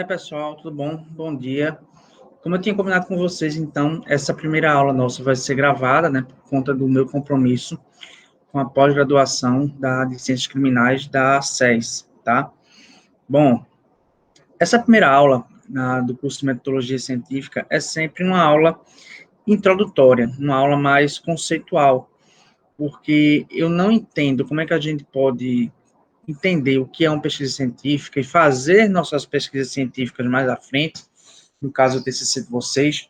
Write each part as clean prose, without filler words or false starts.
Pessoal, tudo bom? Bom dia. Como eu tinha combinado com vocês, então, essa primeira aula nossa vai ser gravada, né, por conta do meu compromisso com a pós-graduação de Ciências Criminais da SES, tá? Bom, essa primeira aula do curso de Metodologia Científica é sempre uma aula introdutória, uma aula mais conceitual, porque eu não entendo como é que a gente pode entender o que é uma pesquisa científica e fazer nossas pesquisas científicas mais à frente, no caso do TCC de vocês,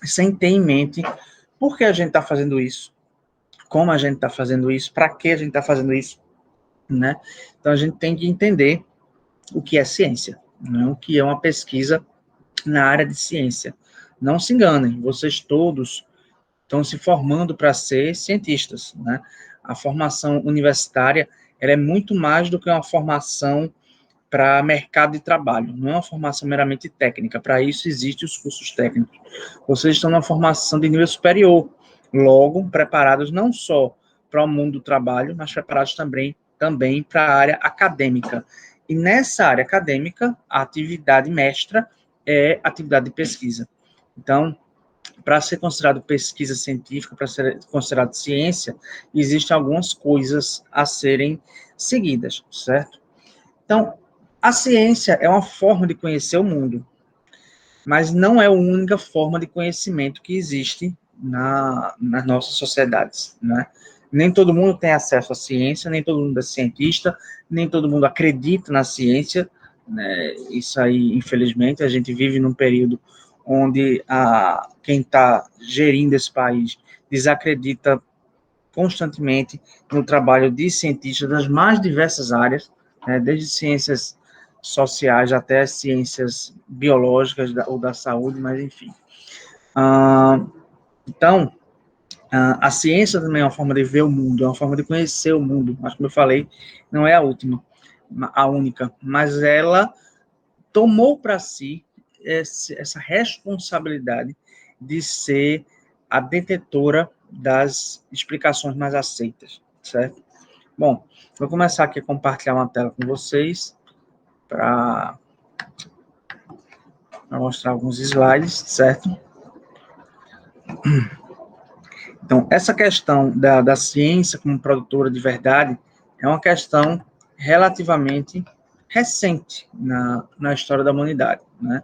sem ter em mente por que a gente está fazendo isso, como a gente está fazendo isso, para que a gente está fazendo isso, né? Então, a gente tem que entender o que é ciência, né? O que é uma pesquisa na área de ciência. Não se enganem, vocês todos estão se formando para ser cientistas, né? A formação universitária, ela é muito mais do que uma formação para mercado de trabalho, não é uma formação meramente técnica, para isso existem os cursos técnicos. Vocês estão numa formação de nível superior, logo preparados não só para o mundo do trabalho, mas preparados também para a área acadêmica. E nessa área acadêmica, a atividade mestra é atividade de pesquisa. Então, para ser considerado pesquisa científica, para ser considerado ciência, existem algumas coisas a serem seguidas, certo? Então, a ciência é uma forma de conhecer o mundo, mas não é a única forma de conhecimento que existe nas nossas sociedades, né? Nem todo mundo tem acesso à ciência, nem todo mundo é cientista, nem todo mundo acredita na ciência, né? Isso aí, infelizmente, a gente vive num período onde quem está gerindo esse país desacredita constantemente no trabalho de cientistas das mais diversas áreas, né, desde ciências sociais até ciências biológicas ou da saúde, mas enfim. Então, a ciência também é uma forma de ver o mundo, é uma forma de conhecer o mundo, mas como eu falei, não é a única, mas ela tomou para si essa responsabilidade de ser a detetora das explicações mais aceitas, certo? Bom, vou começar aqui a compartilhar uma tela com vocês para mostrar alguns slides, certo? Então, essa questão da ciência como produtora de verdade é uma questão relativamente recente na história da humanidade, né?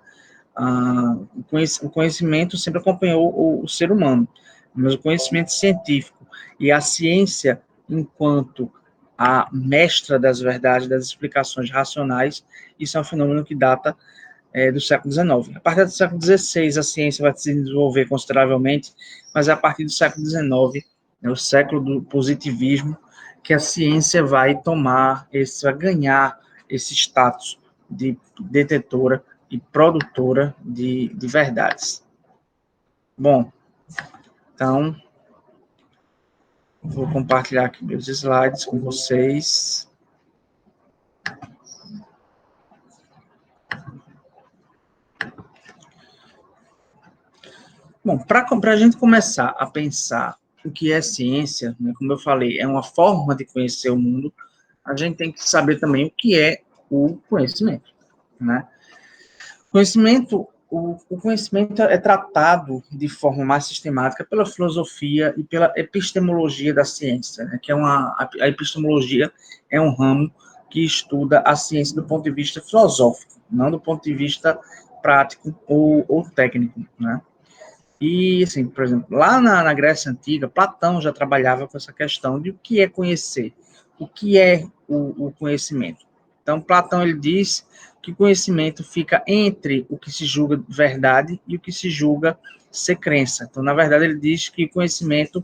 O conhecimento sempre acompanhou o ser humano, mas o conhecimento científico e a ciência, enquanto a mestra das verdades, das explicações racionais, isso é um fenômeno que data do século XIX. A partir do século XVI, a ciência vai se desenvolver consideravelmente, mas é a partir do século XIX, né, o século do positivismo, que a ciência vai vai ganhar esse status de detetora e produtora de verdades. Bom, então, vou compartilhar aqui meus slides com vocês. Bom, para a gente começar a pensar o que é ciência, né, como eu falei, é uma forma de conhecer o mundo, a gente tem que saber também o que é o conhecimento, né? O conhecimento é tratado de forma mais sistemática pela filosofia e pela epistemologia da ciência, né, que a epistemologia é um ramo que estuda a ciência do ponto de vista filosófico, não do ponto de vista prático ou técnico, né? E, assim, por exemplo, lá na Grécia Antiga, Platão já trabalhava com essa questão de o que é conhecer, o que é o conhecimento. Então, Platão, ele diz que o conhecimento fica entre o que se julga verdade e o que se julga ser crença. Então, na verdade, ele diz que o conhecimento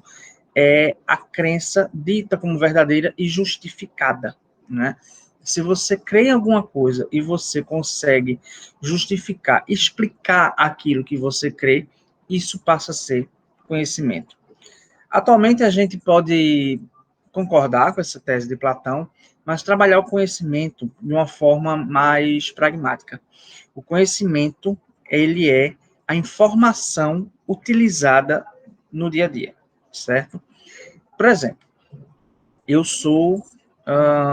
é a crença dita como verdadeira e justificada, né? Se você crê em alguma coisa e você consegue justificar, explicar aquilo que você crê, isso passa a ser conhecimento. Atualmente, a gente pode concordar com essa tese de Platão, mas trabalhar o conhecimento de uma forma mais pragmática. O conhecimento, ele é a informação utilizada no dia a dia, certo? Por exemplo, eu sou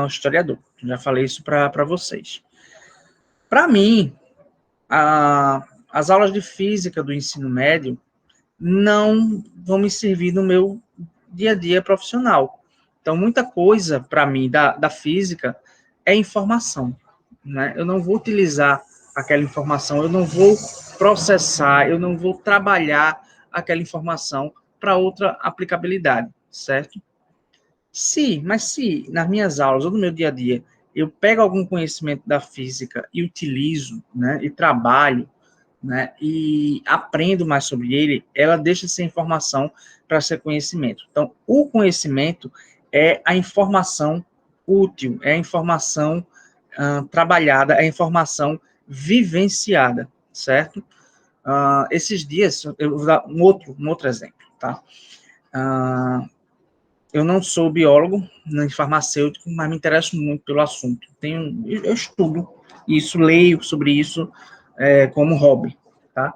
historiador, já falei isso para vocês. Para mim, as aulas de física do ensino médio não vão me servir no meu dia a dia profissional. Então, muita coisa para mim da física é informação, né? Eu não vou utilizar aquela informação, eu não vou processar, eu não vou trabalhar aquela informação para outra aplicabilidade, certo? Mas se nas minhas aulas ou no meu dia a dia eu pego algum conhecimento da física e utilizo, né, e trabalho, né, e aprendo mais sobre ele, ela deixa de ser informação para ser conhecimento. Então, o conhecimento é a informação útil, é a informação trabalhada, é a informação vivenciada, certo? Esses dias, eu vou dar um outro exemplo, tá? Eu não sou biólogo, nem farmacêutico, mas me interesso muito pelo assunto. Eu estudo isso, leio sobre isso como hobby, tá?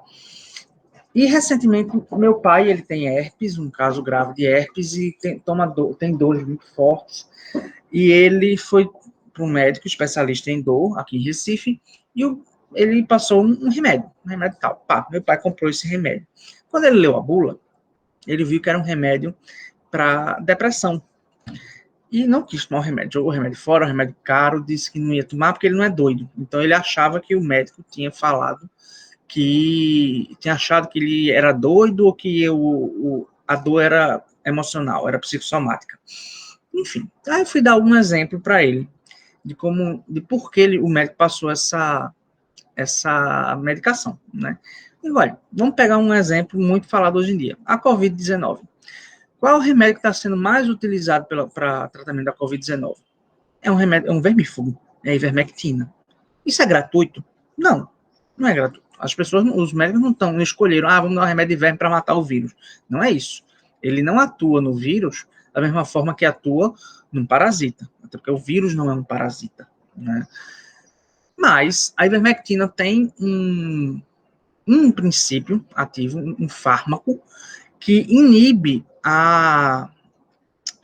E recentemente, meu pai, ele tem herpes, um caso grave de herpes, e tem dores muito fortes. E ele foi para um médico especialista em dor, aqui em Recife, e ele passou um remédio tal. Pá, meu pai comprou esse remédio. Quando ele leu a bula, ele viu que era um remédio para depressão. E não quis tomar o remédio. Jogou o remédio fora, o remédio caro, disse que não ia tomar porque ele não é doido. Então ele achava que o médico tinha falado que tinha achado que ele era doido ou que a dor era emocional, era psicossomática. Enfim, aí eu fui dar um exemplo para ele de por que o médico passou essa medicação, né? E olha, vamos pegar um exemplo muito falado hoje em dia, a COVID-19. Qual é o remédio que está sendo mais utilizado para tratamento da COVID-19? É um vermífugo, é a ivermectina. Isso é gratuito? Não, não é gratuito. Os médicos não escolheram, vamos dar um remédio de verme para matar o vírus. Não é isso. Ele não atua no vírus da mesma forma que atua num parasita, até porque o vírus não é um parasita, né? Mas a ivermectina tem um princípio ativo, um fármaco, que inibe a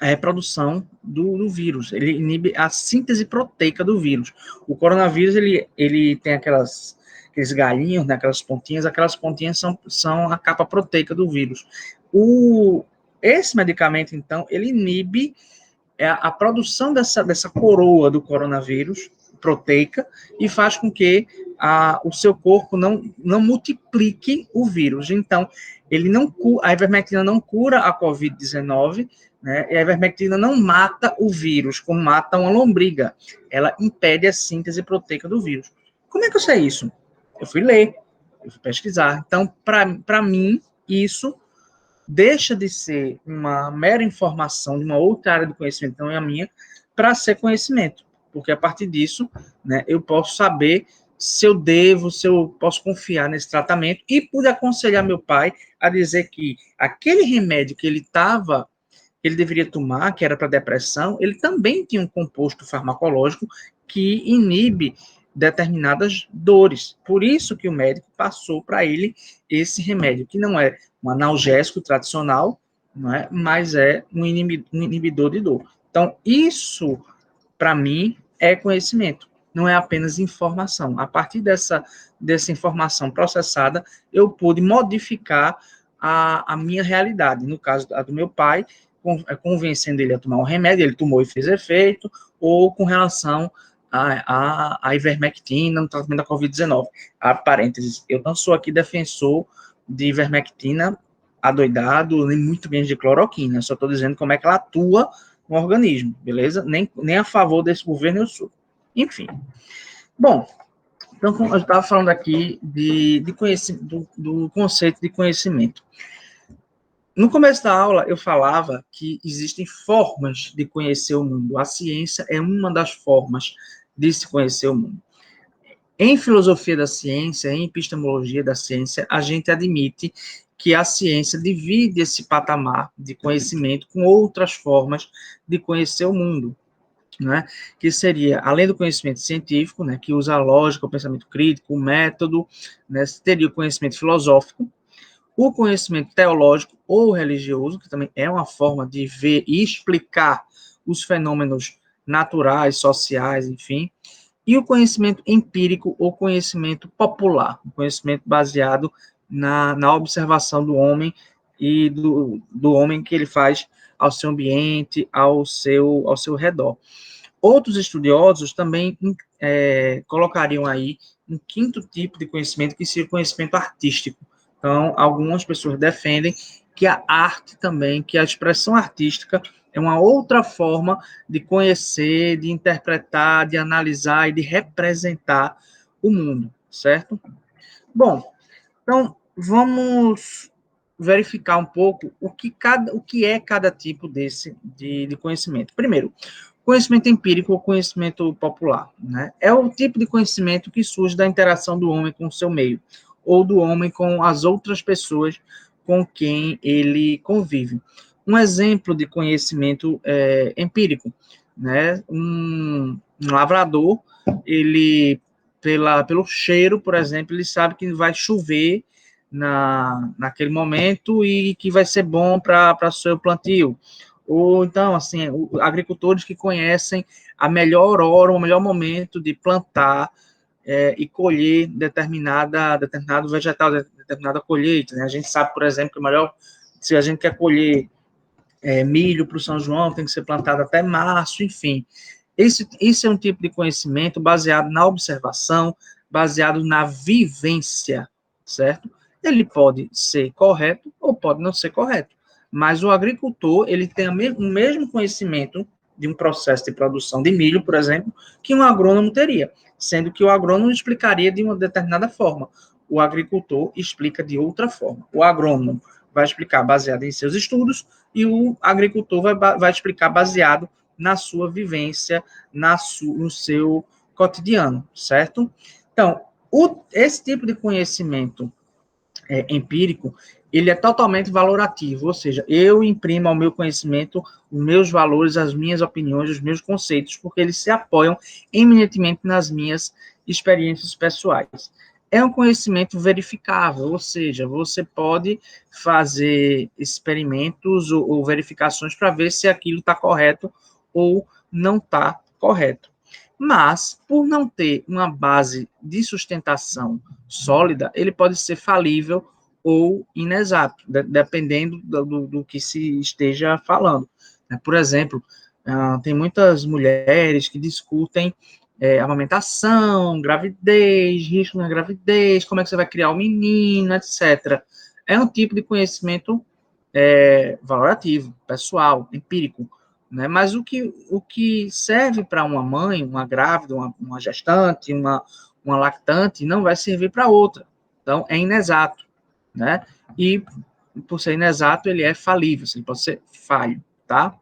reprodução do vírus. Ele inibe a síntese proteica do vírus. O coronavírus, ele tem aqueles galinhos, né, aquelas pontinhas são a capa proteica do vírus. Esse medicamento, então, ele inibe a produção dessa coroa do coronavírus proteica e faz com que o seu corpo não multiplique o vírus. Então, a ivermectina não cura a COVID-19, né? E a ivermectina não mata o vírus, como mata uma lombriga. Ela impede a síntese proteica do vírus. Como é que eu sei isso? Eu fui ler, eu fui pesquisar. Então, para mim, isso deixa de ser uma mera informação de uma outra área do conhecimento, não é a minha, para ser conhecimento. Porque a partir disso, né, eu posso saber se eu posso confiar nesse tratamento e pude aconselhar meu pai a dizer que aquele remédio que ele deveria tomar, que era para depressão, ele também tinha um composto farmacológico que inibe determinadas dores. Por isso que o médico passou para ele esse remédio, que não é um analgésico tradicional, não é? Mas é um inibidor de dor. Então, isso, para mim, é conhecimento, não é apenas informação. A partir dessa informação processada, eu pude modificar a minha realidade. No caso do meu pai, convencendo ele a tomar um remédio, ele tomou e fez efeito, ou com relação a ivermectina no tratamento da Covid-19. Parênteses, eu não sou aqui defensor de ivermectina adoidado, nem muito menos de cloroquina, eu só estou dizendo como é que ela atua no organismo, beleza? Nem a favor desse governo eu sou. Enfim. Bom, então eu estava falando aqui do conceito de conhecimento. No começo da aula, eu falava que existem formas de conhecer o mundo. A ciência é uma das formas de se conhecer o mundo. Em filosofia da ciência, em epistemologia da ciência, a gente admite que a ciência divide esse patamar de conhecimento com outras formas de conhecer o mundo, né? Que seria, além do conhecimento científico, né, que usa a lógica, o pensamento crítico, o método, né, teria o conhecimento filosófico, o conhecimento teológico ou religioso, que também é uma forma de ver e explicar os fenômenos naturais, sociais, enfim, e o conhecimento empírico ou conhecimento popular, o conhecimento baseado na observação do homem e do homem que ele faz ao seu ambiente, ao seu redor. Outros estudiosos também colocariam aí um quinto tipo de conhecimento, que seria o conhecimento artístico. Então, algumas pessoas defendem que a arte também, que a expressão artística é uma outra forma de conhecer, de interpretar, de analisar e de representar o mundo, certo? Bom, então vamos verificar um pouco o que é cada tipo desse de conhecimento. Primeiro, conhecimento empírico ou conhecimento popular, né? É o tipo de conhecimento que surge da interação do homem com o seu meio, ou do homem com as outras pessoas com quem ele convive. Um exemplo de conhecimento empírico, né? Um lavrador, ele, pelo cheiro, por exemplo, ele sabe que vai chover naquele momento e que vai ser bom para seu plantio. Ou então, assim, agricultores que conhecem a melhor hora, o melhor momento de plantar e colher determinado vegetal, determinada colheita, né? A gente sabe, por exemplo, que o melhor, se a gente quer colher milho para o São João, tem que ser plantado até março, enfim. Esse é um tipo de conhecimento baseado na observação, baseado na vivência, certo? Ele pode ser correto ou pode não ser correto, mas o agricultor, ele tem o mesmo conhecimento de um processo de produção de milho, por exemplo, que um agrônomo teria, sendo que o agrônomo explicaria de uma determinada forma, o agricultor explica de outra forma. O agrônomo vai explicar baseado em seus estudos e o agricultor vai explicar baseado na sua vivência, no seu cotidiano, certo? Então, esse tipo de conhecimento empírico, ele é totalmente valorativo, ou seja, eu imprimo ao meu conhecimento os meus valores, as minhas opiniões, os meus conceitos, porque eles se apoiam eminentemente nas minhas experiências pessoais. É um conhecimento verificável, ou seja, você pode fazer experimentos ou verificações para ver se aquilo está correto ou não está correto. Mas, por não ter uma base de sustentação sólida, ele pode ser falível ou inexato, dependendo do que se esteja falando. Por exemplo, tem muitas mulheres que discutem amamentação, gravidez, risco na gravidez, como é que você vai criar o menino, etc. É um tipo de conhecimento valorativo, pessoal, empírico, né? Mas o que serve para uma mãe, uma grávida, uma gestante, uma lactante, não vai servir para outra. Então, é inexato, né? E, por ser inexato, ele é falível, ele pode ser falho, tá?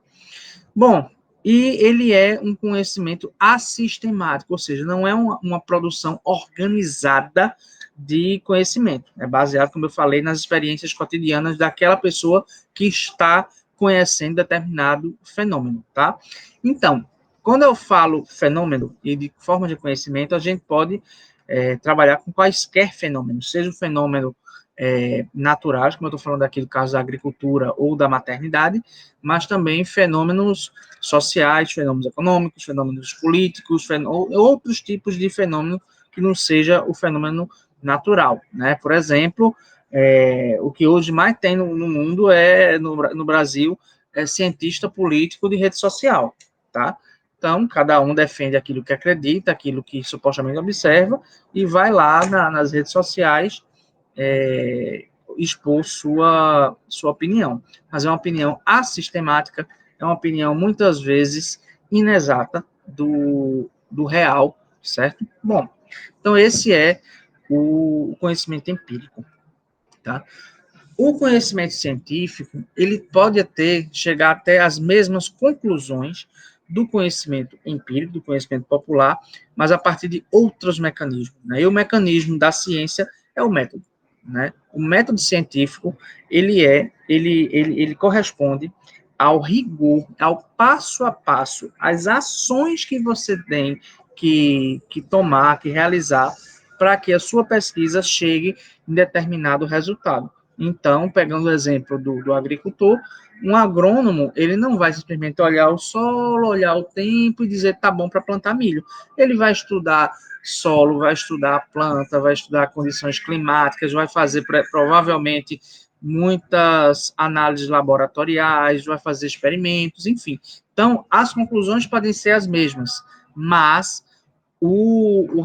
Bom, e ele é um conhecimento assistemático, ou seja, não é uma produção organizada de conhecimento. É baseado, como eu falei, nas experiências cotidianas daquela pessoa que está conhecendo determinado fenômeno, tá? Então, quando eu falo fenômeno e de forma de conhecimento, a gente pode trabalhar com quaisquer fenômenos, seja um fenômeno naturais, como eu estou falando aqui do caso da agricultura ou da maternidade, mas também fenômenos sociais, fenômenos econômicos, fenômenos políticos, outros tipos de fenômeno que não seja o fenômeno natural, né? Por exemplo, o que hoje mais tem no mundo no Brasil, cientista político de rede social, tá? Então, cada um defende aquilo que acredita, aquilo que supostamente observa, e vai lá nas redes sociais expor sua opinião. Mas é uma opinião assistemática, é uma opinião, muitas vezes, inexata do real, certo? Bom, então esse é o conhecimento empírico, tá? O conhecimento científico, ele pode chegar até as mesmas conclusões do conhecimento empírico, do conhecimento popular, mas a partir de outros mecanismos, né? E o mecanismo da ciência é o método, né? O método científico, ele corresponde ao rigor, ao passo a passo, às ações que você tem que tomar, que realizar, para que a sua pesquisa chegue em determinado resultado. Então, pegando o exemplo do agricultor, um agrônomo, ele não vai simplesmente olhar o solo, olhar o tempo e dizer que tá bom para plantar milho. Ele vai estudar solo, vai estudar a planta, vai estudar condições climáticas, vai fazer provavelmente muitas análises laboratoriais, vai fazer experimentos, enfim. Então, as conclusões podem ser as mesmas, mas o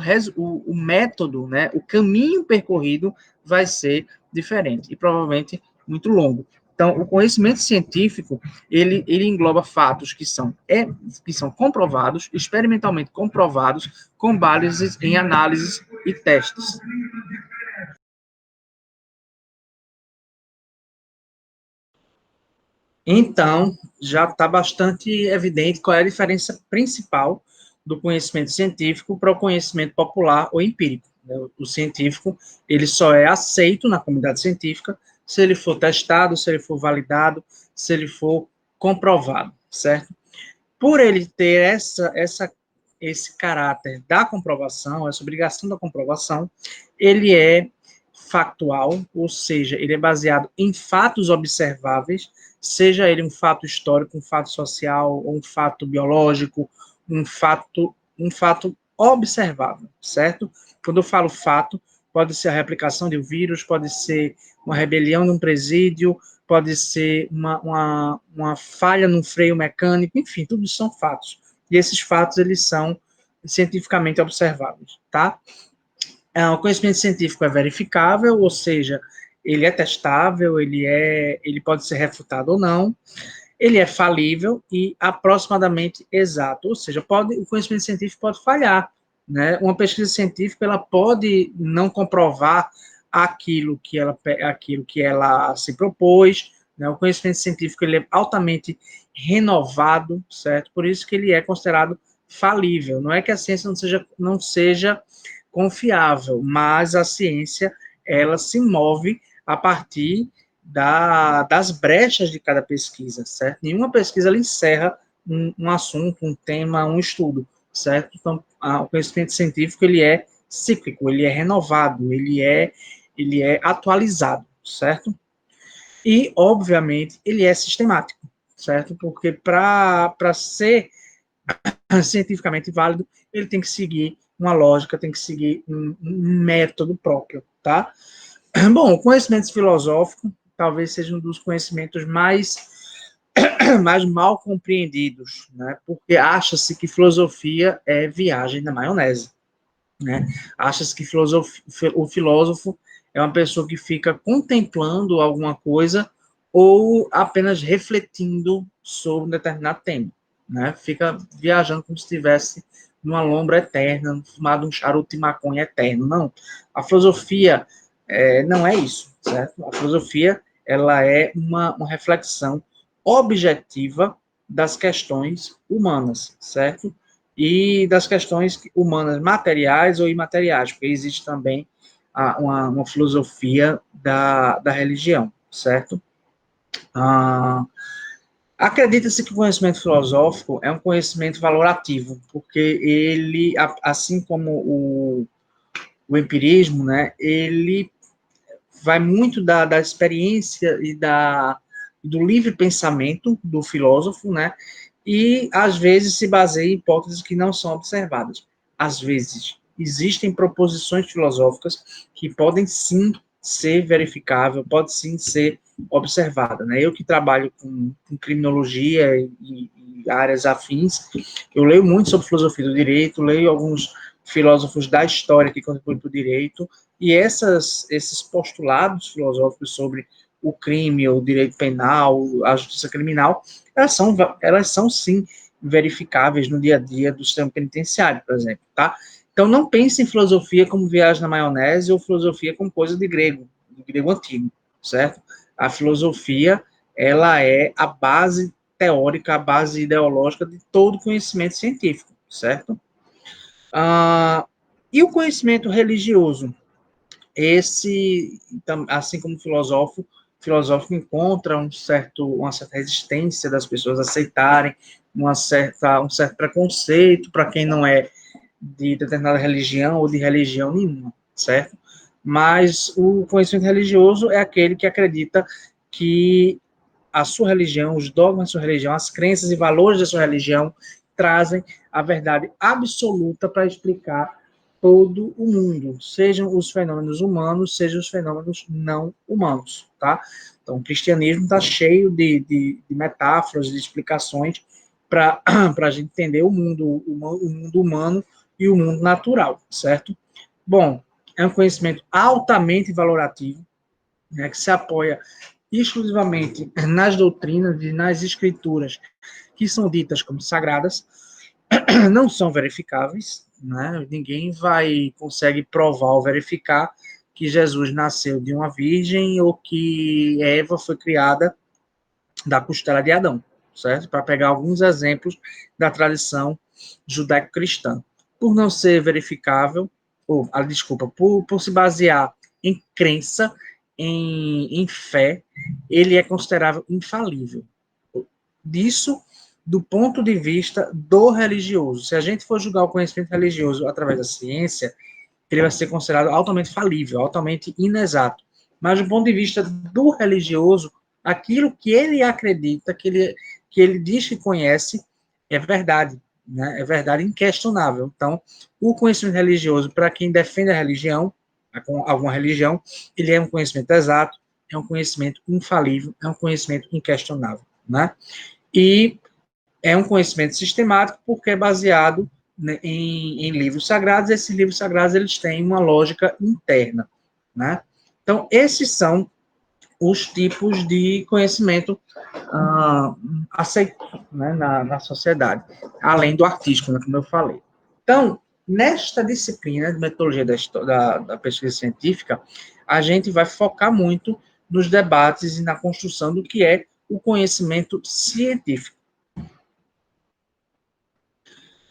método, né, o caminho percorrido vai ser diferente e provavelmente muito longo. Então, o conhecimento científico, ele engloba fatos que são comprovados, experimentalmente comprovados, com base em análises e testes. Então, já está bastante evidente qual é a diferença principal do conhecimento científico para o conhecimento popular ou empírico. O científico, ele só é aceito na comunidade científica se ele for testado, se ele for validado, se ele for comprovado, certo? Por ele ter esse caráter da comprovação, essa obrigação da comprovação, ele é factual, ou seja, ele é baseado em fatos observáveis, seja ele um fato histórico, um fato social, ou um fato biológico, um fato observável, certo? Quando eu falo fato, pode ser a replicação de um vírus, pode ser uma rebelião num presídio, pode ser uma falha no freio mecânico, enfim, tudo são fatos. E esses fatos, eles são cientificamente observáveis, tá? O conhecimento científico é verificável, ou seja, ele é testável, ele pode ser refutado ou não, ele é falível e aproximadamente exato, ou seja, o conhecimento científico pode falhar, né? Uma pesquisa científica, ela pode não comprovar aquilo que ela se propôs, né? O conhecimento científico, ele é altamente renovado, certo? Por isso que ele é considerado falível. Não é que a ciência não seja confiável, mas a ciência, ela se move a partir das brechas de cada pesquisa, certo? Nenhuma pesquisa ela encerra um assunto, um tema, um estudo, certo? Então, o conhecimento científico, ele é cíclico, ele é renovado, ele é atualizado, certo? E, obviamente, ele é sistemático, certo? Porque para ser cientificamente válido, ele tem que seguir uma lógica, tem que seguir um método próprio, tá? Bom, o conhecimento filosófico talvez seja um dos conhecimentos mais mal compreendidos, né? Porque acha-se que filosofia é viagem na maionese, né? Acha-se que o filósofo é uma pessoa que fica contemplando alguma coisa ou apenas refletindo sobre um determinado tema, né? Fica viajando como se estivesse numa lombra eterna, fumado um charuto de maconha eterno. Não, a filosofia não é isso, certo? A filosofia, ela é uma reflexão objetiva das questões humanas, certo? E das questões humanas materiais ou imateriais, porque existe também uma filosofia da religião, certo? Ah, acredita-se que o conhecimento filosófico é um conhecimento valorativo, porque ele, assim como o empirismo, né, ele vai muito da experiência do livre pensamento do filósofo, né? E, às vezes, se baseia em hipóteses que não são observadas. Às vezes, existem proposições filosóficas que podem, sim, ser verificáveis, pode, sim, ser observada, né? Eu que trabalho com criminologia e áreas afins, eu leio muito sobre filosofia do direito, leio alguns filósofos da história que contribuem para o direito, e esses postulados filosóficos sobre o crime, o direito penal, a justiça criminal, elas são sim verificáveis no dia a dia do sistema penitenciário, por exemplo, tá? Então não pense em filosofia como viagem na maionese ou filosofia como coisa de grego antigo, certo? A filosofia, ela é a base teórica, a base ideológica de todo conhecimento científico, certo? E o conhecimento religioso? Esse, assim como filosófico encontra uma certa resistência das pessoas aceitarem um certo preconceito para quem não é de determinada religião ou de religião nenhuma, certo? Mas o conhecimento religioso é aquele que acredita que a sua religião, os dogmas da sua religião, as crenças e valores da sua religião trazem a verdade absoluta para explicar todo o mundo, sejam os fenômenos humanos, sejam os fenômenos não humanos, tá? Então, o cristianismo está cheio de metáforas, de explicações para a gente entender o mundo humano e o mundo natural, certo? Bom, é um conhecimento altamente valorativo, né, que se apoia exclusivamente nas doutrinas e nas escrituras que são ditas como sagradas, não são verificáveis, né? Ninguém consegue provar ou verificar que Jesus nasceu de uma virgem ou que Eva foi criada da costela de Adão, certo? Para pegar alguns exemplos da tradição judaico-cristã. Por não ser verificável, desculpa, por se basear em crença, em fé, ele é considerável infalível. Disso, do ponto de vista do religioso. Se a gente for julgar o conhecimento religioso através da ciência, ele vai ser considerado altamente falível, altamente inexato. Mas do ponto de vista do religioso, aquilo que ele acredita, que ele diz que conhece, é verdade, né? É verdade inquestionável. Então, o conhecimento religioso, para quem defende a religião, alguma religião, ele é um conhecimento exato, é um conhecimento infalível, é um conhecimento inquestionável, né? E é um conhecimento sistemático porque é baseado, né, em livros sagrados. Esses livros sagrados eles têm uma lógica interna, né? Então, esses são os tipos de conhecimento aceitos, né, na sociedade, além do artístico, né, como eu falei. Então, nesta disciplina de metodologia da pesquisa científica, a gente vai focar muito nos debates e na construção do que é o conhecimento científico.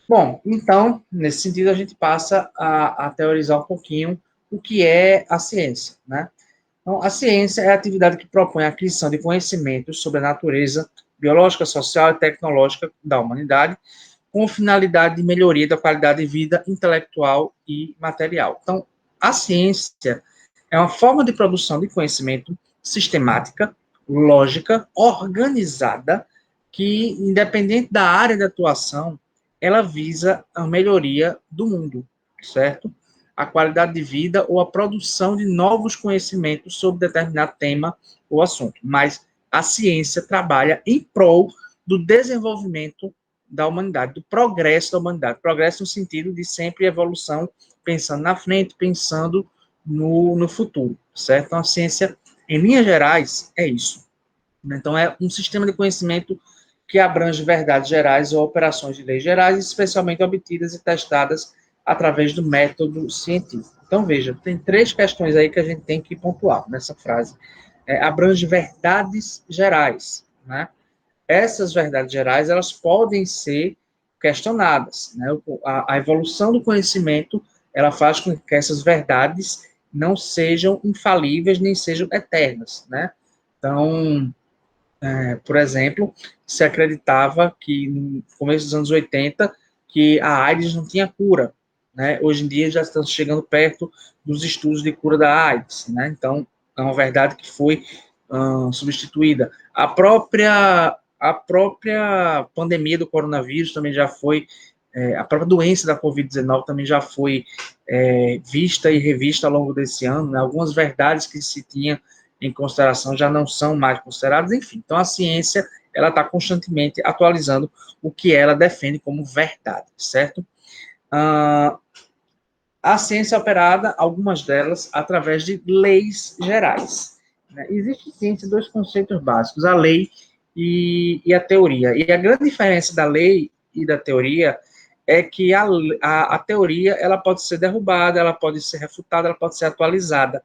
Bom, então, nesse sentido, a gente passa a teorizar um pouquinho o que é a ciência, né? Então, a ciência é a atividade que propõe a aquisição de conhecimentos sobre a natureza biológica, social e tecnológica da humanidade, com finalidade de melhoria da qualidade de vida intelectual e material. Então, a ciência é uma forma de produção de conhecimento sistemática, lógica, organizada, que, independente da área de atuação, ela visa a melhoria do mundo, certo? A qualidade de vida ou a produção de novos conhecimentos sobre determinado tema ou assunto. Mas a ciência trabalha em prol do desenvolvimento da humanidade, do progresso da humanidade. Progresso no sentido de sempre evolução, pensando na frente, pensando no futuro, certo? Então, a ciência, em linhas gerais, é isso. Então, é um sistema de conhecimento que abrange verdades gerais ou operações de leis gerais, especialmente obtidas e testadas através do método científico. Então, veja, tem três questões aí que a gente tem que pontuar nessa frase. Abrange verdades gerais, né? Essas verdades gerais, elas podem ser questionadas, né? A evolução do conhecimento, ela faz com que essas verdades não sejam infalíveis, nem sejam eternas, né? Então, por exemplo, se acreditava que no começo dos anos 80 que a AIDS não tinha cura, né? Hoje em dia já estamos chegando perto dos estudos de cura da AIDS, né? Então, é uma verdade que foi substituída. A própria pandemia do coronavírus também já foi, a própria doença da Covid-19 também já foi vista e revista ao longo desse ano, né? Algumas verdades que se tinha em consideração já não são mais consideradas, enfim. Então, a ciência, ela está constantemente atualizando o que ela defende como verdade, certo? A ciência é operada, algumas delas, através de leis gerais. Né? Existe ciência dois conceitos básicos, a lei e a teoria. E a grande diferença da lei e da teoria é que a teoria ela pode ser derrubada, ela pode ser refutada, ela pode ser atualizada.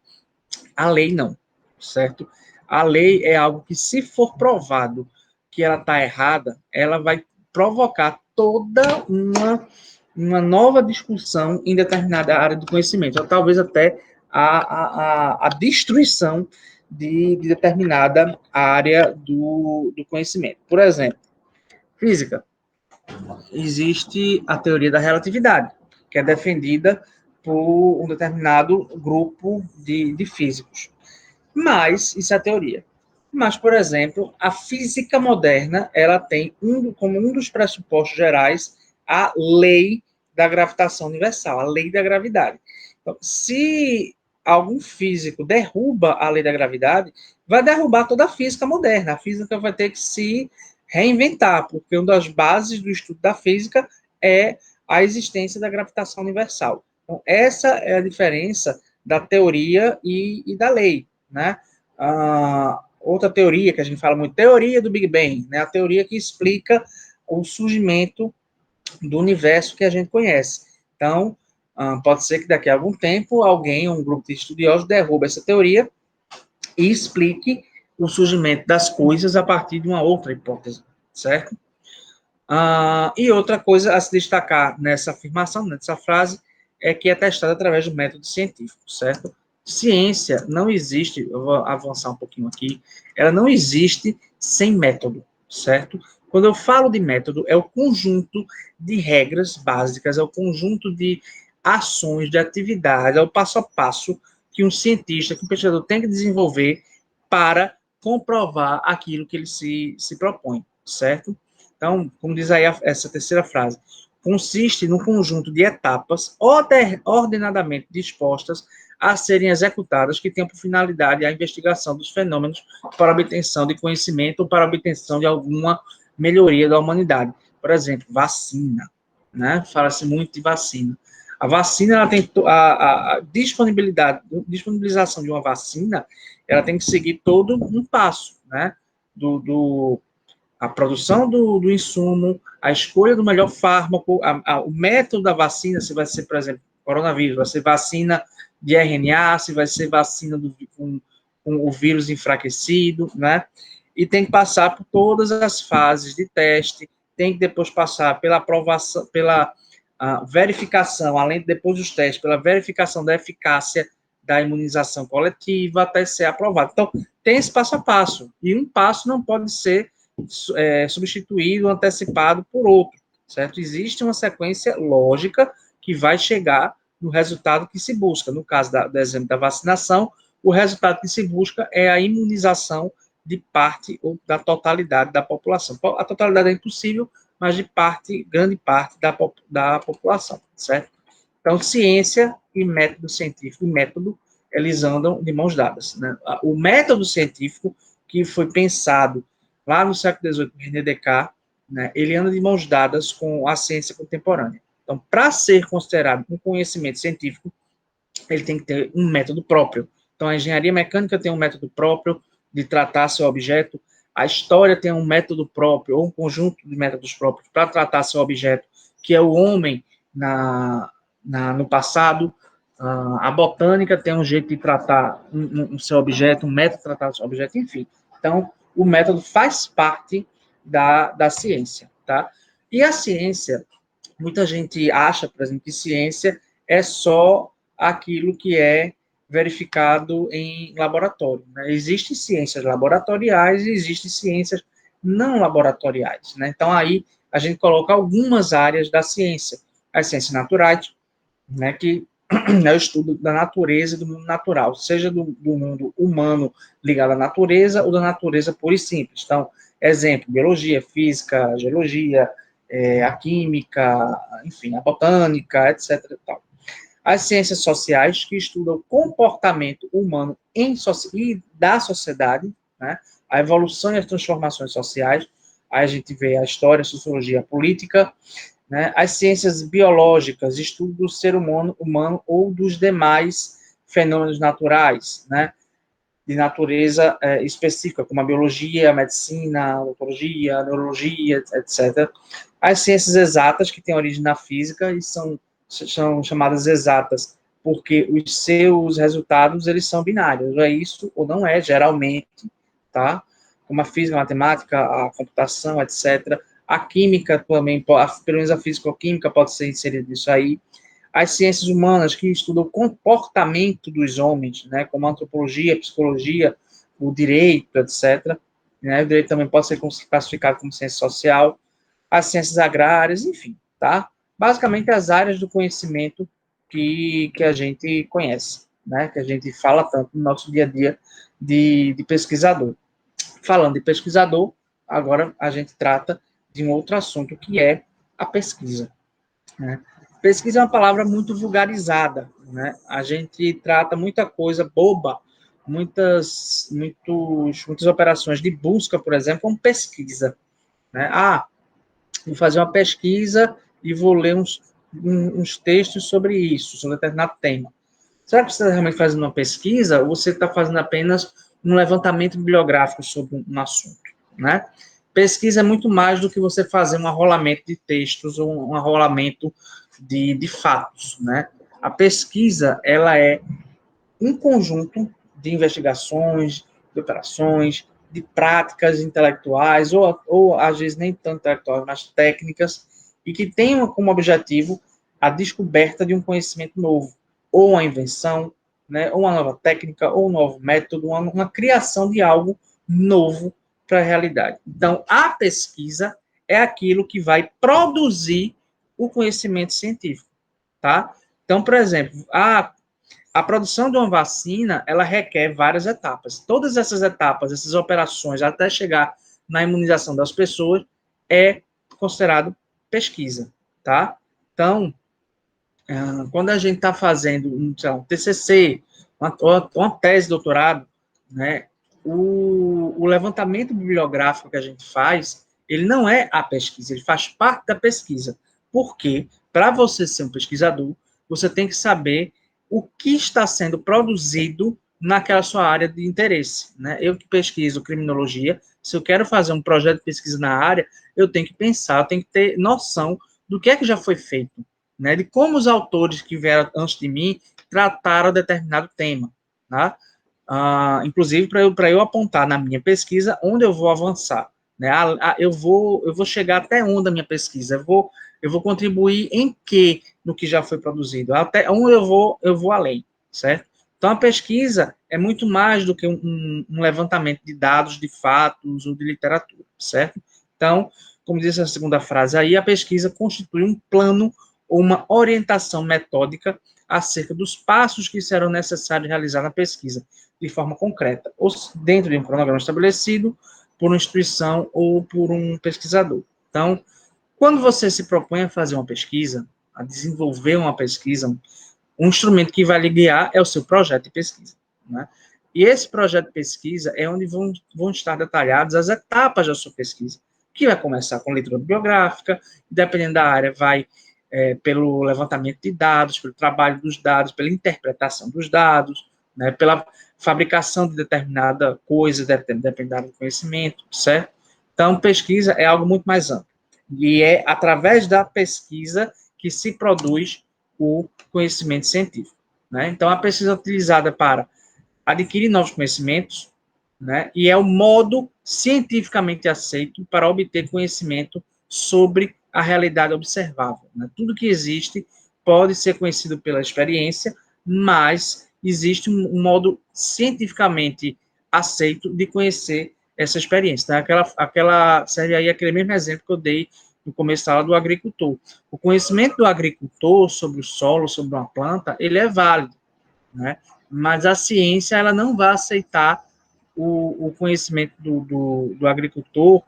A lei não, certo? A lei é algo que, se for provado que ela está errada, ela vai provocar toda uma nova discussão em determinada área do conhecimento, ou talvez até a destruição de determinada área do conhecimento. Por exemplo, física. Existe a teoria da relatividade, que é defendida por um determinado grupo de físicos. Mas, isso é a teoria. Mas, por exemplo, a física moderna, ela tem como um dos pressupostos gerais a lei da gravitação universal, a lei da gravidade. Então, se algum físico derruba a lei da gravidade, vai derrubar toda a física moderna. A física vai ter que se reinventar, porque uma das bases do estudo da física é a existência da gravitação universal. Então, essa é a diferença da teoria e da lei, né? Outra teoria que a gente fala muito, teoria do Big Bang, né? A teoria que explica o surgimento do universo que a gente conhece. Então, pode ser que daqui a algum tempo alguém, um grupo de estudiosos, derrube essa teoria e explique o surgimento das coisas a partir de uma outra hipótese, certo? E outra coisa a se destacar nessa afirmação, nessa frase, é que é testada através do método científico, certo? Ciência não existe, eu vou avançar um pouquinho aqui, ela não existe sem método, certo? Quando eu falo de método, é o conjunto de regras básicas, é o conjunto de ações, de atividades, é o passo a passo que um cientista, que um pesquisador tem que desenvolver para comprovar aquilo que ele se propõe, certo? Então, como diz aí essa terceira frase, consiste num conjunto de etapas ordenadamente dispostas a serem executadas que tenham por finalidade a investigação dos fenômenos para obtenção de conhecimento ou para obtenção de alguma melhoria da humanidade. Por exemplo, vacina, né? Fala-se muito de vacina. A vacina, ela tem a disponibilização de uma vacina, ela tem que seguir todo um passo, né? A produção do insumo, a escolha do melhor fármaco, o método da vacina, se vai ser, por exemplo, coronavírus, vai ser vacina de RNA, se vai ser vacina com o vírus enfraquecido, né? E tem que passar por todas as fases de teste, tem que depois passar pela aprovação, pela verificação, além de depois dos testes, pela verificação da eficácia da imunização coletiva até ser aprovado. Então, tem esse passo a passo, e um passo não pode ser substituído, antecipado por outro, certo? Existe uma sequência lógica que vai chegar no resultado que se busca. No caso do exemplo da vacinação, o resultado que se busca é a imunização de parte ou da totalidade da população. A totalidade é impossível, mas de grande parte da população, certo? Então, ciência e método científico, eles andam de mãos dadas, né? O método científico que foi pensado lá no século XVIII, por René Descartes, né, ele anda de mãos dadas com a ciência contemporânea. Então, para ser considerado um conhecimento científico, ele tem que ter um método próprio. Então, a engenharia mecânica tem um método próprio de tratar seu objeto, a história tem um método próprio, ou um conjunto de métodos próprios para tratar seu objeto, que é o homem no passado. A botânica tem um jeito de tratar o seu objeto, um método de tratar o seu objeto, enfim. Então, o método faz parte da ciência, tá? E a ciência, muita gente acha, por exemplo, que ciência é só aquilo que é verificado em laboratório, né? Existem ciências laboratoriais e existem ciências não laboratoriais, né? Então, aí a gente coloca algumas áreas da ciência. As ciências naturais, né, que é o estudo da natureza e do mundo natural, seja do mundo humano ligado à natureza ou da natureza pura e simples. Então, exemplo, biologia, física, geologia, a química, enfim, a botânica, etc. E tal. As ciências sociais, que estudam o comportamento humano e da sociedade, né, a evolução e as transformações sociais. Aí a gente vê a história, a sociologia, a política, né? As ciências biológicas, estudo do ser humano ou dos demais fenômenos naturais, né? De natureza específica, como a biologia, a medicina, a odontologia, a neurologia, etc. As ciências exatas, que têm origem na física e são chamadas exatas porque os seus resultados, eles são binários, é isso ou não é, geralmente, tá? Como a física, a matemática, a computação, etc. A química também, pelo menos a físico-química pode ser inserida nisso aí. As ciências humanas, que estudam o comportamento dos homens, né, como a antropologia, a psicologia, o direito, etc. Né, o direito também pode ser classificado como ciência social. As ciências agrárias, enfim, tá? Basicamente, as áreas do conhecimento que a gente conhece, né? Que a gente fala tanto no nosso dia a dia de pesquisador. Falando de pesquisador, agora a gente trata de um outro assunto, que é a pesquisa, né? Pesquisa é uma palavra muito vulgarizada, né? A gente trata muita coisa boba, muitas operações de busca, por exemplo, como pesquisa, né? Ah, vou fazer uma pesquisa e vou ler uns textos sobre isso, sobre um determinado tema. Será que você está realmente fazendo uma pesquisa ou você está fazendo apenas um levantamento bibliográfico sobre um assunto, né? Pesquisa é muito mais do que você fazer um arrolamento de textos ou um arrolamento de fatos, né? A pesquisa, ela é um conjunto de investigações, de operações, de práticas intelectuais, ou às vezes nem tanto intelectuais, mas técnicas, e que tenham como objetivo a descoberta de um conhecimento novo, ou uma invenção, né, ou uma nova técnica, ou um novo método, uma criação de algo novo para a realidade. Então, a pesquisa é aquilo que vai produzir o conhecimento científico, tá? Então, por exemplo, a produção de uma vacina, ela requer várias etapas. Todas essas etapas, essas operações, até chegar na imunização das pessoas, é considerado pesquisa, tá? Então, quando a gente está fazendo um TCC, uma tese de doutorado, né, o levantamento bibliográfico que a gente faz, ele não é a pesquisa, ele faz parte da pesquisa. Porque, para você ser um pesquisador, você tem que saber o que está sendo produzido naquela sua área de interesse, né? Eu que pesquiso criminologia, se eu quero fazer um projeto de pesquisa na área, eu tenho que pensar, eu tenho que ter noção do que é que já foi feito, né? De como os autores que vieram antes de mim trataram determinado tema, tá? Inclusive para eu apontar na minha pesquisa onde eu vou avançar, né? Eu vou chegar até onde a minha pesquisa, eu vou contribuir em que no que já foi produzido, até onde eu vou além, certo? Então a pesquisa é muito mais do que um levantamento de dados, de fatos ou de literatura, certo? Então, como diz a segunda frase aí, a pesquisa constitui um plano ou uma orientação metódica acerca dos passos que serão necessários realizar na pesquisa, de forma concreta, ou dentro de um cronograma estabelecido por uma instituição ou por um pesquisador. Então, quando você se propõe a fazer uma pesquisa, a desenvolver uma pesquisa, um instrumento que vai lhe guiar é o seu projeto de pesquisa, né? E esse projeto de pesquisa é onde vão estar detalhadas as etapas da sua pesquisa, que vai começar com leitura bibliográfica, dependendo da área, vai pelo levantamento de dados, pelo trabalho dos dados, pela interpretação dos dados, né, pela fabricação de determinada coisa, dependendo do conhecimento, certo? Então, pesquisa é algo muito mais amplo. E é através da pesquisa que se produz o conhecimento científico, né? Então, a pesquisa é utilizada para adquirir novos conhecimentos, né? E é o modo cientificamente aceito para obter conhecimento sobre a realidade observável, né? Tudo que existe pode ser conhecido pela experiência, mas existe um modo cientificamente aceito de conhecer essa experiência, tá? Aquela serve aí aquele mesmo exemplo que eu dei no começo da aula do agricultor. O conhecimento do agricultor sobre o solo, sobre uma planta, ele é válido, né? Mas a ciência, ela não vai aceitar o conhecimento do agricultor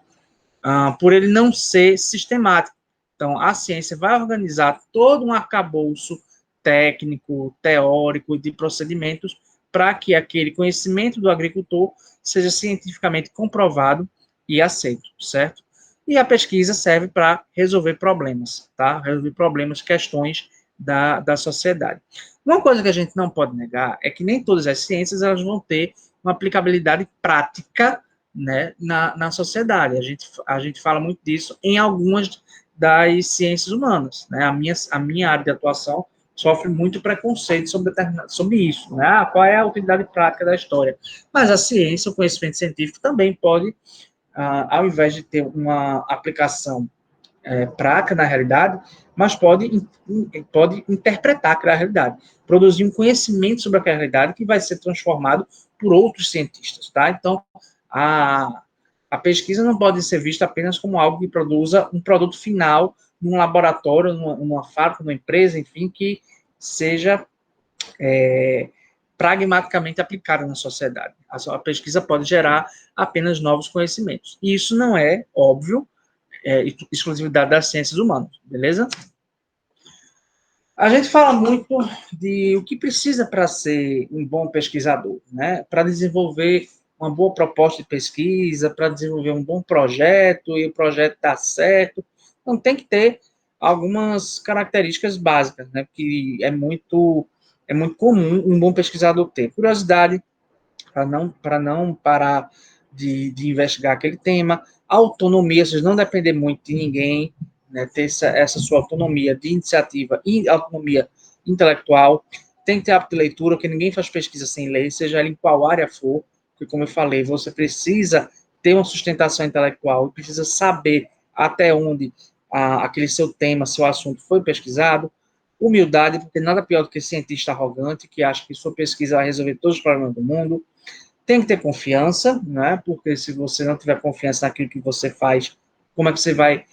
por ele não ser sistemático. Então, a ciência vai organizar todo um arcabouço técnico, teórico e de procedimentos para que aquele conhecimento do agricultor seja cientificamente comprovado e aceito, certo? E a pesquisa serve para resolver problemas, tá? Resolver problemas, questões da sociedade. Uma coisa que a gente não pode negar é que nem todas as ciências elas vão ter uma aplicabilidade prática, né, na sociedade. A gente fala muito disso em algumas das ciências humanas, né? A minha área de atuação sofre muito preconceito sobre isso, né? Qual é a utilidade prática da história? Mas a ciência, o conhecimento científico também pode, ao invés de ter uma aplicação prática na realidade, mas pode interpretar aquela realidade, produzir um conhecimento sobre aquela realidade que vai ser transformado por outros cientistas, tá? Então, a pesquisa não pode ser vista apenas como algo que produza um produto final num laboratório, numa fábrica, numa empresa, enfim, que seja pragmaticamente aplicada na sociedade. A pesquisa pode gerar apenas novos conhecimentos. E isso não é, óbvio, exclusividade das ciências humanas, beleza? A gente fala muito de o que precisa para ser um bom pesquisador, né? Para desenvolver uma boa proposta de pesquisa, para desenvolver um bom projeto e o projeto dar certo. Então, tem que ter algumas características básicas, né? Que é muito comum um bom pesquisador ter. Curiosidade, para não parar de investigar aquele tema, autonomia, ou seja, não depender muito de ninguém, né, ter essa sua autonomia de iniciativa e autonomia intelectual, tem que ter hábito de leitura, porque ninguém faz pesquisa sem ler, seja ela em qual área for, porque, como eu falei, você precisa ter uma sustentação intelectual, precisa saber até onde aquele seu tema, seu assunto foi pesquisado, humildade, porque nada pior do que cientista arrogante, que acha que sua pesquisa vai resolver todos os problemas do mundo. Tem que ter confiança, né? Porque se você não tiver confiança naquilo que você faz, como é que você vai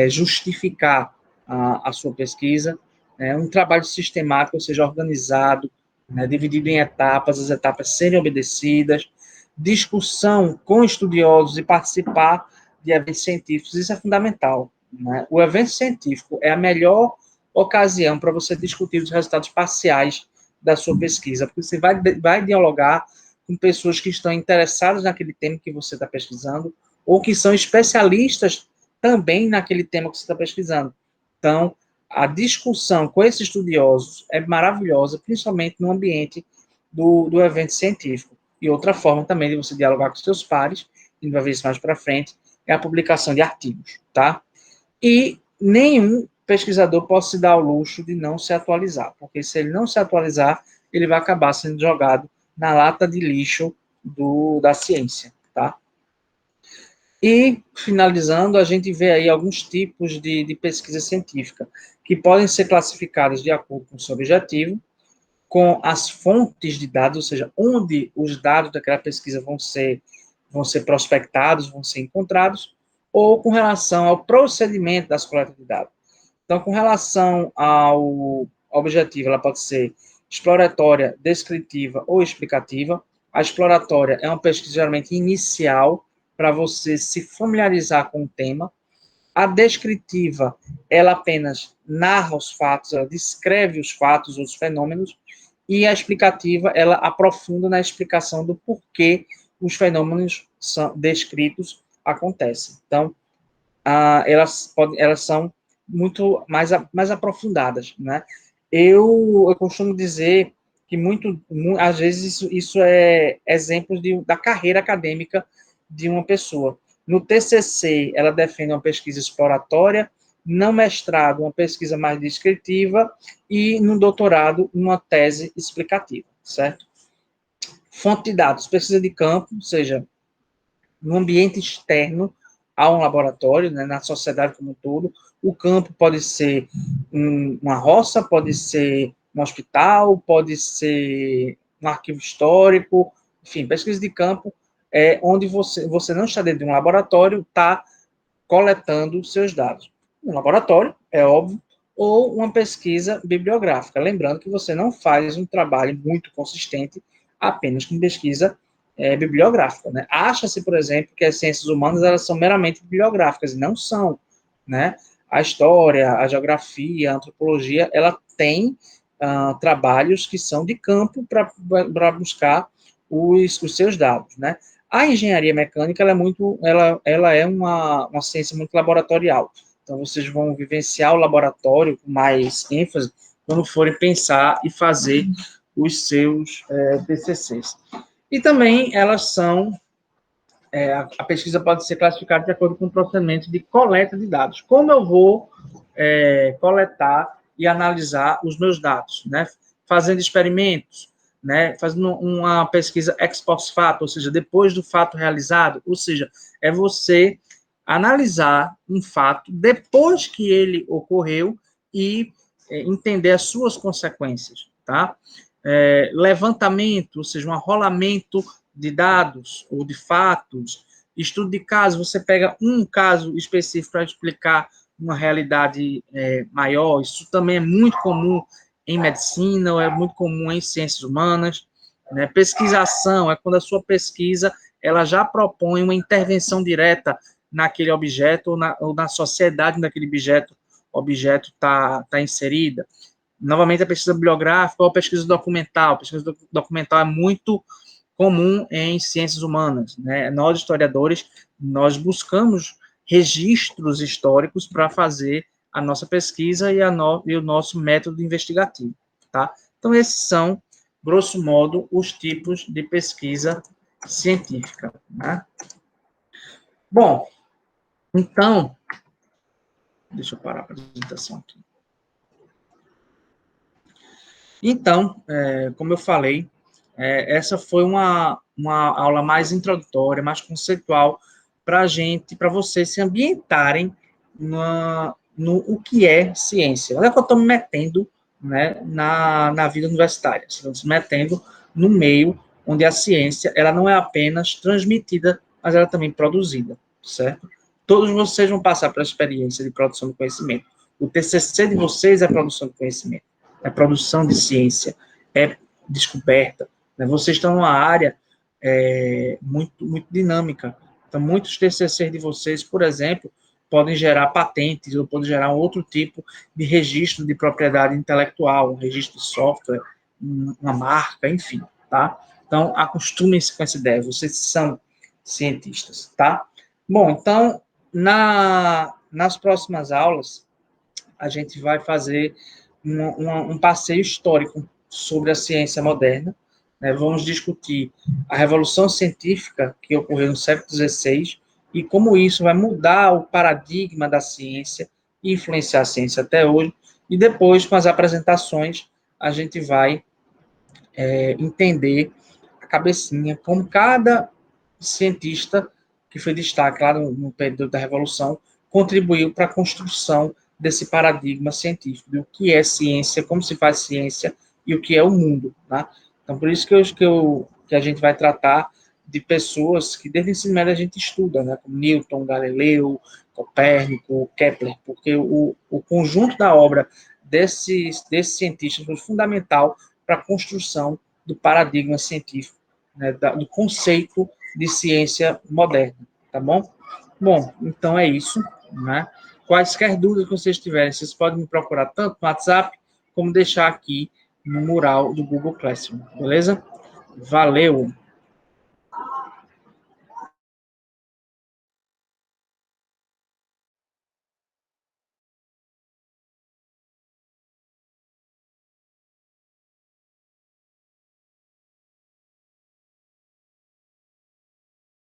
justificar a sua pesquisa? Um trabalho sistemático, ou seja, organizado, né? Dividido em etapas, as etapas serem obedecidas, discussão com estudiosos e participar de eventos científicos, isso é fundamental, né? O evento científico é a melhor ocasião para você discutir os resultados parciais da sua pesquisa, porque você vai dialogar com pessoas que estão interessadas naquele tema que você está pesquisando, ou que são especialistas também naquele tema que você está pesquisando. Então, a discussão com esses estudiosos é maravilhosa, principalmente no ambiente do evento científico. E outra forma também de você dialogar com seus pares, e vai ver isso mais para frente, é a publicação de artigos, tá? E nenhum pesquisador pode se dar ao luxo de não se atualizar, porque se ele não se atualizar, ele vai acabar sendo jogado na lata de lixo da ciência, tá? E, finalizando, a gente vê aí alguns tipos de pesquisa científica, que podem ser classificadas de acordo com o seu objetivo, com as fontes de dados, ou seja, onde os dados daquela pesquisa vão ser prospectados, vão ser encontrados, ou com relação ao procedimento das coletas de dados. Então, com relação ao objetivo, ela pode ser exploratória, descritiva ou explicativa. A exploratória é uma pesquisa geralmente inicial, para você se familiarizar com o tema. A descritiva, ela apenas narra os fatos, ela descreve os fatos, os fenômenos, e a explicativa, ela aprofunda na explicação do porquê os fenômenos descritos acontecem. Então, elas são muito mais aprofundadas, né? Eu costumo dizer que às vezes isso é exemplos da carreira acadêmica de uma pessoa. No TCC, ela defende uma pesquisa exploratória, no mestrado, uma pesquisa mais descritiva, e no doutorado, uma tese explicativa, certo? Fonte de dados, pesquisa de campo, ou seja, no ambiente externo a um laboratório, né, na sociedade como um todo. O campo pode ser uma roça, pode ser um hospital, pode ser um arquivo histórico, enfim, pesquisa de campo é onde você não está dentro de um laboratório, está coletando seus dados. Um laboratório, é óbvio, ou uma pesquisa bibliográfica. Lembrando que você não faz um trabalho muito consistente apenas com pesquisa bibliográfica, né? Acha-se, por exemplo, que as ciências humanas elas são meramente bibliográficas, e não são, né? A história, a geografia, a antropologia, ela tem trabalhos que são de campo para buscar os seus dados, né? A engenharia mecânica ela é uma ciência muito laboratorial. Então, vocês vão vivenciar o laboratório com mais ênfase quando forem pensar e fazer os seus TCCs. E também elas são, a pesquisa pode ser classificada de acordo com o procedimento de coleta de dados. Como eu vou coletar e analisar os meus dados, né? Fazendo experimentos, né? Fazendo uma pesquisa ex post facto, ou seja, depois do fato realizado, ou seja, é você analisar um fato depois que ele ocorreu e entender as suas consequências, tá? Levantamento, ou seja, um arrolamento de dados ou de fatos, estudo de caso, você pega um caso específico para explicar uma realidade maior, isso também é muito comum em medicina, ou é muito comum em ciências humanas, né? Pesquisação é quando a sua pesquisa ela já propõe uma intervenção direta naquele objeto ou na sociedade naquele objeto está inserida. Novamente, a pesquisa bibliográfica ou a pesquisa documental. A pesquisa documental é muito comum em ciências humanas, né? Nós, historiadores, nós buscamos registros históricos para fazer a nossa pesquisa e o nosso método investigativo, tá? Então, esses são, grosso modo, os tipos de pesquisa científica, né? Bom, então, deixa eu parar a apresentação aqui. Então, como eu falei, essa foi uma aula mais introdutória, mais conceitual, para para vocês se ambientarem no o que é ciência. Olha que eu estou me metendo, né, na vida universitária, estou se metendo no meio onde a ciência ela não é apenas transmitida, mas ela é também produzida, certo? Todos vocês vão passar pela experiência de produção de conhecimento. O TCC de vocês é produção de conhecimento, é produção de ciência, é descoberta. Né? Vocês estão numa área muito dinâmica. Então, muitos TCCs de vocês, por exemplo, podem gerar patentes ou podem gerar um outro tipo de registro de propriedade intelectual, um registro de software, uma marca, enfim, tá? Então, acostumem-se com essa ideia, vocês são cientistas, tá? Bom, então, nas próximas aulas, a gente vai fazer um passeio histórico sobre a ciência moderna. Né? Vamos discutir a revolução científica que ocorreu no século XVI e como isso vai mudar o paradigma da ciência e influenciar a ciência até hoje. E depois, com as apresentações, a gente vai entender a cabecinha, como cada cientista que foi destaque lá no período da Revolução contribuiu para a construção desse paradigma científico, do que é ciência, como se faz ciência e o que é o mundo. Tá? Então, por isso que a gente vai tratar de pessoas que desde o ensino médio a gente estuda, né? Como Newton, Galileu, Copérnico, Kepler, porque o conjunto da obra desses cientistas foi fundamental para a construção do paradigma científico, né? Do conceito de ciência moderna, tá bom? Bom, então é isso, né? Quaisquer dúvidas que vocês tiverem, vocês podem me procurar tanto no WhatsApp, como deixar aqui no mural do Google Classroom, beleza? Valeu!